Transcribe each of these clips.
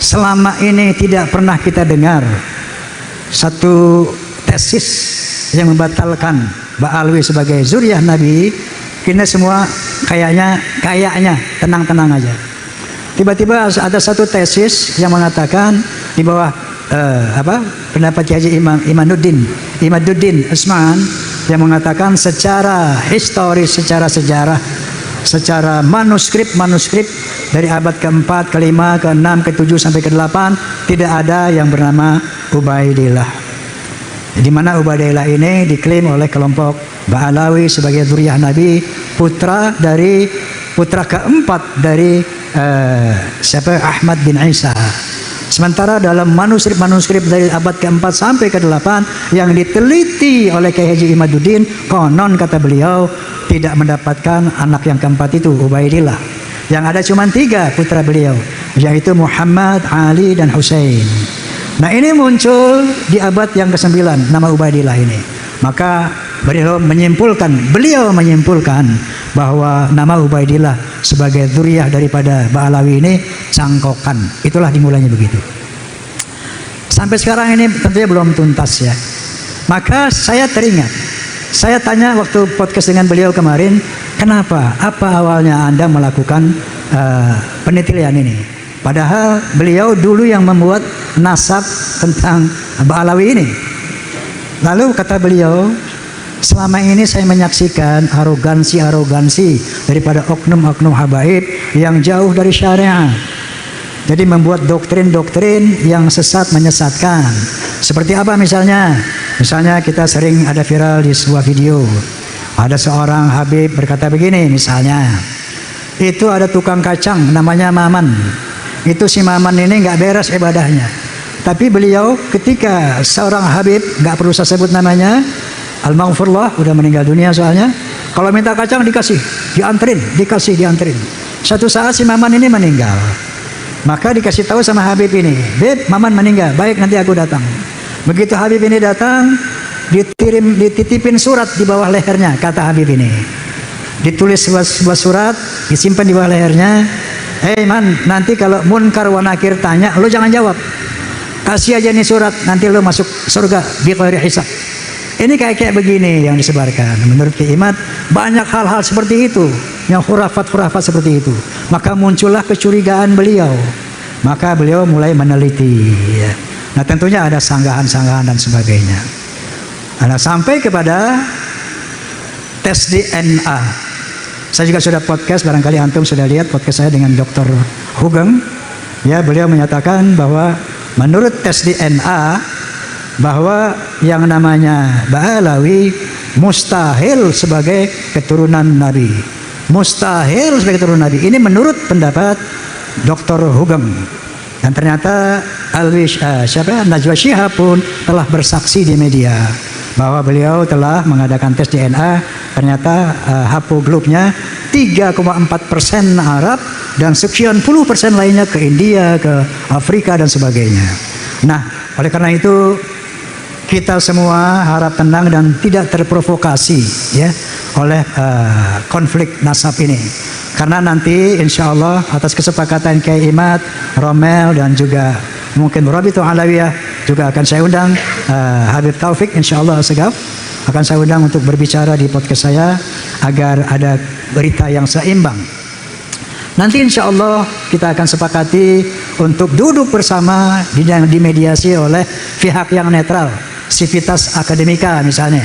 selama ini tidak pernah kita dengar satu tesis yang membatalkan Ba'alawi sebagai zuriyah Nabi. Kita semua kayaknya tenang-tenang aja. Tiba-tiba ada satu tesis yang mengatakan di bawah pendapat Haji Imaduddin Usman yang mengatakan secara historis, secara sejarah, secara manuskrip dari abad ke-4, ke-5, ke-6, ke-7 sampai ke-8 tidak ada yang bernama Ubaidillah. Di mana Ubaidillah ini diklaim oleh kelompok Ba'alawi sebagai zuriyah Nabi, putra keempat dari Ahmad bin Isa. Sementara dalam manuskrip dari abad ke-4 sampai ke-8 yang diteliti oleh Kiai Haji Imaduddin, konon kata beliau tidak mendapatkan anak yang keempat itu, Ubaidillah. Yang ada cuma 3 putra beliau, yaitu Muhammad, Ali, dan Husain. Nah, ini muncul di abad yang ke-9 nama Ubaidillah ini. Maka beliau menyimpulkan bahwa nama Ubaidillah sebagai zuriyah daripada Ba'alawi ini cangkokan. Itulah dimulainya begitu. Sampai sekarang ini tentunya belum tuntas ya. Maka saya teringat, saya tanya waktu podcast dengan beliau kemarin, kenapa? Apa awalnya Anda melakukan penelitian ini? Padahal beliau dulu yang membuat nasab tentang Ba'alawi ini. Lalu kata beliau, selama ini saya menyaksikan arogansi daripada oknum-oknum habaib yang jauh dari syariat. Jadi membuat doktrin-doktrin yang sesat, menyesatkan. Seperti apa misalnya? Misalnya kita sering ada viral di sebuah video. Ada seorang habib berkata begini misalnya. Itu ada tukang kacang namanya Maman. Itu si Maman ini nggak beres ibadahnya. Tapi beliau ketika seorang habib, nggak perlu saya sebut namanya, Al-Maghfurullah, udah meninggal dunia soalnya, kalau minta kacang dianterin. Satu saat si Maman ini meninggal. Maka dikasih tahu sama Habib ini, Beb, Maman meninggal, baik nanti aku datang. Begitu Habib ini datang, dititipin surat di bawah lehernya, kata Habib ini. Ditulis sebuah surat, disimpan di bawah lehernya. Hei Man, nanti kalau Munkar wa Nakir tanya, lo jangan jawab. Kasih aja nih surat, nanti lo masuk surga biqairi hisab. Ini kayak begini yang disebarkan. Menurut Kiai Imad banyak hal-hal seperti itu, yang khurafat seperti itu. Maka muncullah kecurigaan beliau. Maka beliau mulai meneliti. Ya. Nah tentunya ada sanggahan-sanggahan dan sebagainya. Nah, sampai kepada tes DNA. Saya juga sudah podcast, barangkali antum sudah lihat podcast saya dengan Dr. Hugeng. Ya, beliau menyatakan bahwa menurut tes DNA bahwa yang namanya Ba'alawi mustahil sebagai keturunan Nabi. Mustahil sebagai keturunan Nabi. Ini menurut pendapat Dr. Hugeng. Dan ternyata Najwa Shihab pun telah bersaksi di media bahwa beliau telah mengadakan tes DNA. Ternyata haploglobnya 3,4% Arab dan sekian puluh persen lainnya ke India, ke Afrika dan sebagainya. Nah, oleh karena itu kita semua harap tenang dan tidak terprovokasi ya oleh konflik nasab ini. Karena nanti insya Allah atas kesepakatan Kiai Imad, Romel dan juga mungkin Rabitul Alawiyah juga akan saya undang Habib Taufik insya Allah Segaf akan saya undang untuk berbicara di podcast saya agar ada berita yang seimbang. Nanti insya Allah kita akan sepakati untuk duduk bersama dimediasi oleh pihak yang netral, Civitas Akademika misalnya.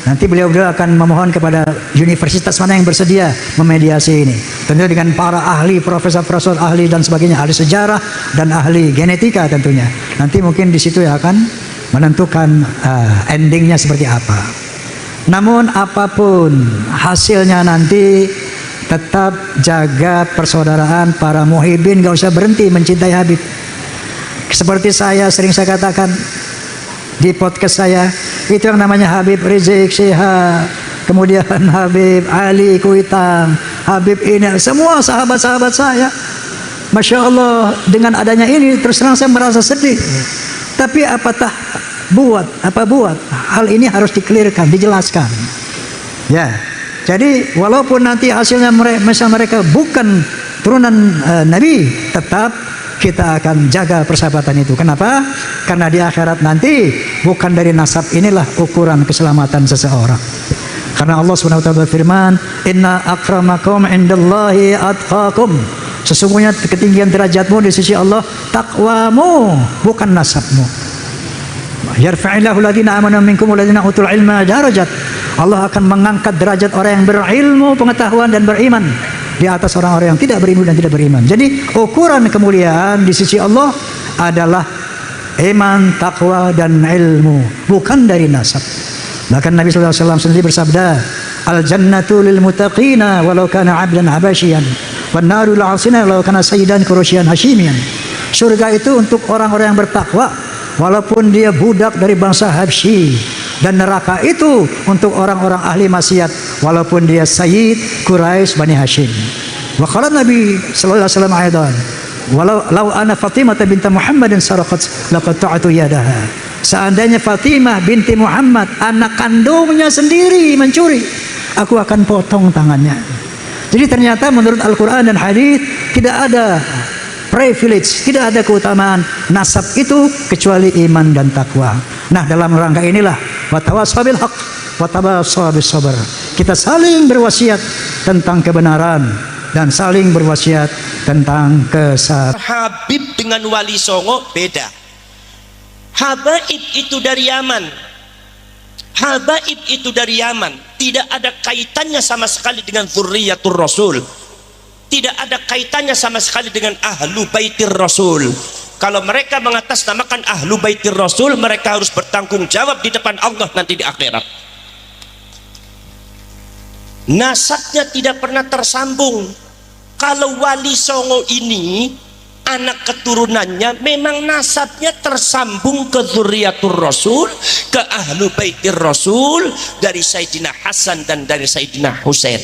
Nanti beliau akan memohon kepada universitas mana yang bersedia memediasi ini. Tentu dengan para ahli, profesor ahli dan sebagainya, ahli sejarah dan ahli genetika tentunya. Nanti mungkin di situ ya akan menentukan endingnya seperti apa. Namun apapun hasilnya nanti tetap jaga persaudaraan para muhibbin, gak usah berhenti mencintai Habib. Seperti sering saya katakan di podcast saya, itu yang namanya Habib Rizik Syihab, kemudian Habib Ali Kuitang, Habib ini, semua sahabat-sahabat saya. Masya Allah, dengan adanya ini terus terang saya merasa sedih. Tapi apa buat? Hal ini harus dikelirkan, dijelaskan. Ya, jadi walaupun nanti hasilnya mereka bukan turunan Nabi, tetap kita akan jaga persahabatan itu. Kenapa? Karena di akhirat nanti bukan dari nasab inilah ukuran keselamatan seseorang. Karena Allah Subhanahu wa taala berfirman, "Inna akramakum indallahi atqakum." Sesungguhnya ketinggian derajatmu di sisi Allah takwamu, bukan nasabmu. Yarfa'illahu alladziina aamanu minkum walladziina utul ilma darajat. Allah akan mengangkat derajat orang yang berilmu, pengetahuan dan beriman di atas orang-orang yang tidak berilmu dan tidak beriman. Jadi ukuran kemuliaan di sisi Allah adalah iman, takwa dan ilmu, bukan dari nasab. Bahkan Nabi sallallahu alaihi wasallam sendiri bersabda, "Al jannatu lil muttaqina walau kana 'abdan habasyian, wan naru lil 'asina walau kana sayyidan quraisyan hasyimian." Surga itu untuk orang-orang yang bertakwa walaupun dia budak dari bangsa Habsyi, dan neraka itu untuk orang-orang ahli maksiat walaupun dia sayyid Quraisy Bani Hashim. Wa qala Nabi sallallahu alaihi wasallam aidan, "Walau ana Fatimah binti Muhammadin saraqat laqata'tu yadaha." Seandainya Fatimah binti Muhammad, anak kandungnya sendiri mencuri, aku akan potong tangannya. Jadi ternyata menurut Al-Quran dan hadis tidak ada privilege, tidak ada keutamaan nasab itu kecuali iman dan takwa. Nah, dalam rangka inilah watawassaw bil haq watawassaw bis sabr. Kita saling berwasiat tentang kebenaran dan saling berwasiat tentang kesabaran. Habib dengan Wali Songo beda. Habaib itu dari Yaman. Habaib itu dari Yaman. Tidak ada kaitannya sama sekali dengan Dzurriyyatur Rasul. Tidak ada kaitannya sama sekali dengan Ahlu Baitir Rasul. Kalau mereka mengatasnamakan Ahlu Baitir Rasul, mereka harus bertanggung jawab di depan Allah nanti di akhirat. Nasabnya tidak pernah tersambung. Kalau Wali Songo ini, anak keturunannya memang nasabnya tersambung ke Dzurriyyatur Rasul, ke Ahlu Baitir Rasul, dari Sayyidina Hasan dan dari Sayyidina Husain.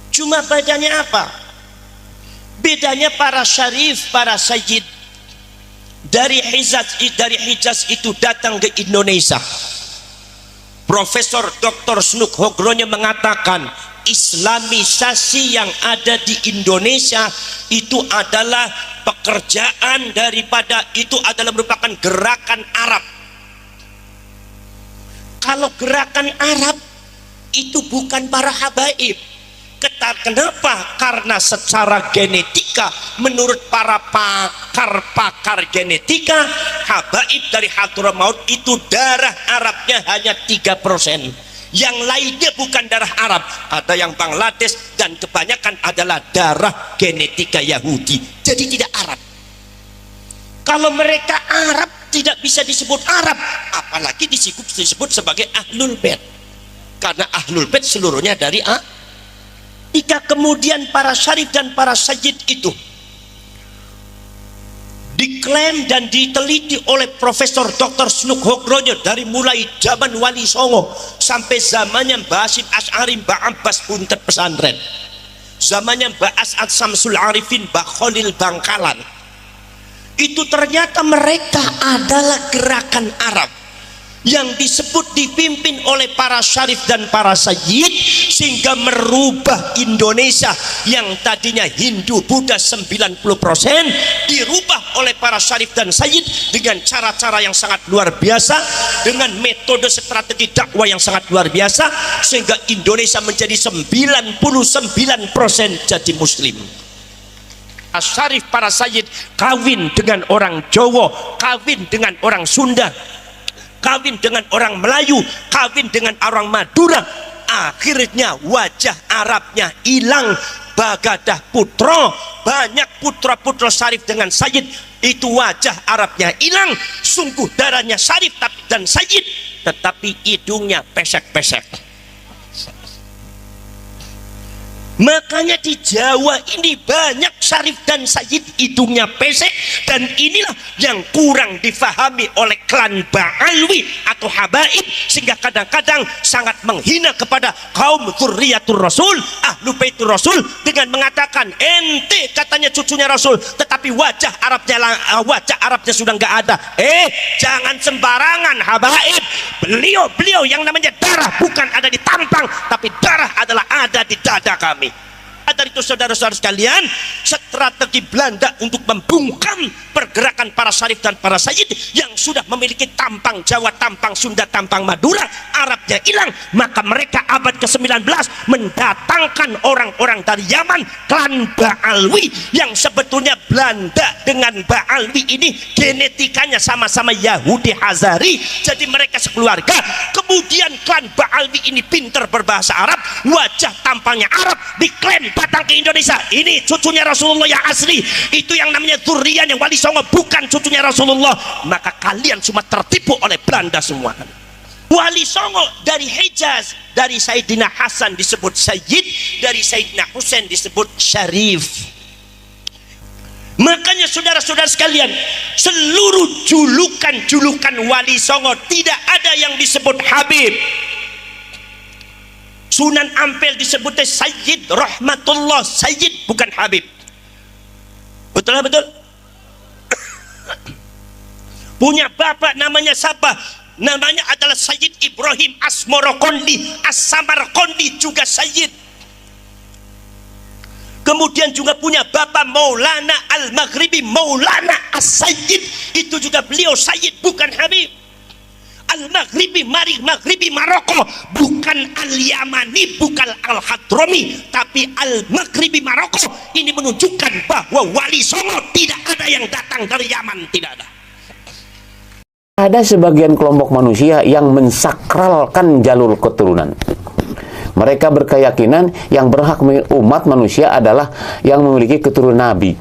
Cuma bedanya apa? Bedanya para syarif, para sayyid dari Hijaz itu datang ke Indonesia. Profesor Dr. Snuk Hogronya mengatakan Islamisasi yang ada di Indonesia itu adalah pekerjaan daripada, itu adalah merupakan gerakan Arab. Kalau gerakan Arab itu bukan para habaib. Kenapa? Karena secara genetika, menurut para pakar genetika, habaib dari Hadramaut itu darah Arabnya hanya 3%. Yang lainnya bukan darah Arab, ada yang Bangladesh, dan kebanyakan adalah darah genetika Yahudi. Jadi tidak Arab. Kalau mereka Arab tidak bisa disebut Arab, apalagi disebut sebagai Ahlul Bait. Karena Ahlul Bait seluruhnya dari Jika kemudian para syarif dan para sayyid itu diklaim dan diteliti oleh Profesor Dr. Snuk Hogronya dari mulai zaman Wali Songo sampai zamannya Mbah Hasyim Asy'ari, Mbah Abbas Buntet Pesantren, zamannya Mbah As'ad Samsul Arifin, Mbah Khalil Bangkalan, itu ternyata mereka adalah gerakan Arab yang disebut dipimpin oleh para syarif dan para sayyid, sehingga merubah Indonesia yang tadinya Hindu Buddha 90% dirubah oleh para syarif dan sayyid dengan cara-cara yang sangat luar biasa, dengan metode strategi dakwah yang sangat luar biasa, sehingga Indonesia menjadi 99% jadi muslim. Syarif para sayyid kawin dengan orang Jawa, kawin dengan orang Sunda, kawin dengan orang Melayu, kawin dengan orang Madura, akhirnya wajah Arabnya hilang. Bagadah putra, banyak putra-putra syarif dengan sayyid, itu wajah Arabnya hilang. Sungguh darahnya syarif dan sayyid, tetapi hidungnya pesek-pesek. Makanya di Jawa ini banyak syarif dan sayyid hidungnya pesek, dan inilah yang kurang difahami oleh klan Ba'alwi atau habaib, sehingga kadang-kadang sangat menghina kepada kaum Dzurriyyatur Rasul, Ahlu Baitur Rasul, dengan mengatakan ente katanya cucunya Rasul, tetapi wajah Arabnya sudah nggak ada. Jangan sembarangan habaib. Beliau yang namanya darah bukan ada di tampang, tapi darah adalah ada di dada kami. Maka dari itu saudara-saudara sekalian, strategi Belanda untuk membungkam pergerakan para syarif dan para sayyid yang sudah memiliki tampang Jawa, tampang Sunda, tampang Madura, Arabnya hilang, maka mereka abad ke-19 mendatangkan orang-orang dari Yaman, klan Ba'alwi, yang sebetulnya Belanda dengan Ba'alwi ini genetikanya sama-sama Yahudi Hazari, jadi mereka sekeluarga. Kemudian klan Ba'alwi ini pintar berbahasa Arab, wajah tampangnya Arab, diklaim datang ke Indonesia, ini cucunya Rasulullah yang asli, itu yang namanya Dzurriyyah yang Wali Songo, bukan cucunya Rasulullah. Maka kalian semua tertipu oleh Belanda semua. Wali Songo dari Hijaz, dari Sayyidina Hasan disebut Sayyid, dari Sayyidina Husain disebut Syarif. Makanya saudara-saudara sekalian, seluruh julukan-julukan Wali Songo tidak ada yang disebut Habib. Sunan Ampel disebutnya Sayyid Rahmatullah, Sayyid bukan Habib. Betul lah, betul? Punya bapak namanya siapa? Namanya adalah Sayyid Ibrahim Asmorokondi, As-Samarkondi juga Sayyid. Kemudian juga punya bapak Maulana Al-Maghribi, Maulana As-Sayyid, itu juga beliau Sayyid bukan Habib. Al-Maghribi, Maghribi Maroko, bukan Al-Yamani, bukan Al-Hadrami, tapi Al-Maghribi Maroko. Ini menunjukkan bahwa Wali Songo tidak ada yang datang dari Yaman, tidak ada. Ada sebagian kelompok manusia yang mensakralkan jalur keturunan. Mereka berkeyakinan yang berhak umat manusia adalah yang memiliki keturunan Nabi.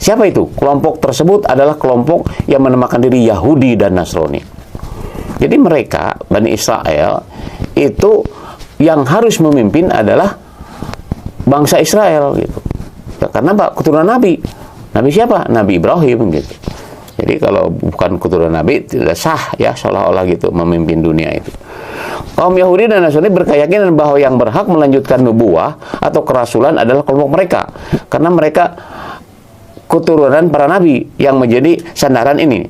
Siapa itu? Kelompok tersebut adalah kelompok yang menamakan diri Yahudi dan Nasrani. Jadi mereka, Bani Israel, itu yang harus memimpin adalah bangsa Israel gitu. Ya, karena keturunan Nabi. Nabi siapa? Nabi Ibrahim gitu. Jadi kalau bukan keturunan Nabi tidak sah ya, seolah-olah gitu memimpin dunia itu. Kaum Yahudi dan Nasrani berkeyakinan bahwa yang berhak melanjutkan nubuah atau kerasulan adalah kelompok mereka, karena mereka keturunan para nabi yang menjadi sandaran ini,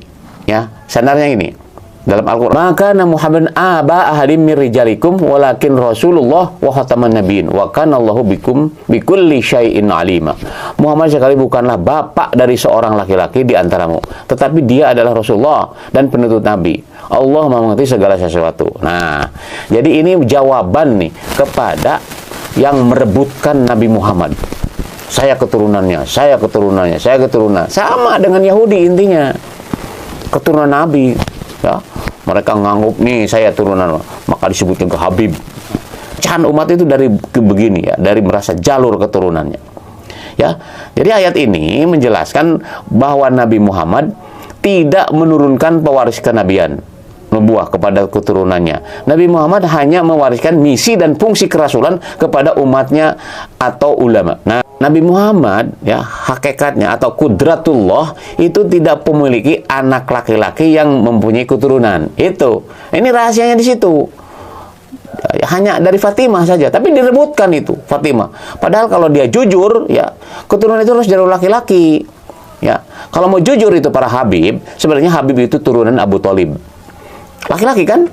ya, sandarnya ini dalam Al-Qur'an. Maka Muhammad aba ahadim min rijalikum walakin Rasulullah wa khataman nabiyyin wa kana Allahu bikum bikulli syai'in alima. Muhammad sekali bukanlah bapak dari seorang laki-laki di antaramu, tetapi dia adalah Rasulullah dan penuntut nabi. Allah mengerti segala sesuatu. Nah, jadi ini jawaban nih kepada yang merebutkan Nabi Muhammad. Saya keturunannya, saya keturunannya, saya keturunan. Sama dengan Yahudi intinya. Keturunan Nabi. Ya. Mereka ngangguk nih saya turunan, maka disebutnya ke Habib. Pecahan umat itu dari begini ya, dari merasa jalur keturunannya. Ya. Jadi ayat ini menjelaskan bahwa Nabi Muhammad tidak menurunkan pewaris kenabian, nubuah kepada keturunannya. Nabi Muhammad hanya mewariskan misi dan fungsi kerasulan kepada umatnya atau ulama. Nah, Nabi Muhammad ya hakikatnya atau kudratullah itu tidak memiliki anak laki-laki yang mempunyai keturunan. Itu. Ini rahasianya di situ. Hanya dari Fatimah saja, tapi direbutkan itu Fatimah. Padahal kalau dia jujur ya, keturunan itu harus dari laki-laki. Ya. Kalau mau jujur itu para Habib, sebenarnya Habib itu turunan Abu Thalib. Laki-laki kan?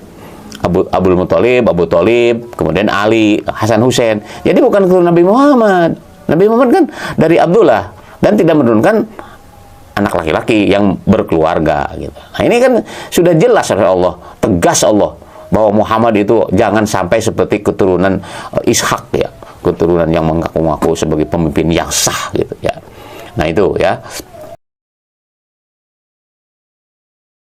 Abdul Muthalib, Abu Thalib, kemudian Ali, Hasan Hussein. Jadi bukan keturunan Nabi Muhammad. Nabi Muhammad kan dari Abdullah dan tidak menurunkan anak laki-laki yang berkeluarga gitu. Nah, ini kan sudah jelas oleh Allah, tegas Allah bahwa Muhammad itu jangan sampai seperti keturunan Ishak ya, keturunan yang mengaku-ngaku sebagai pemimpin yang sah gitu ya. Nah, itu ya.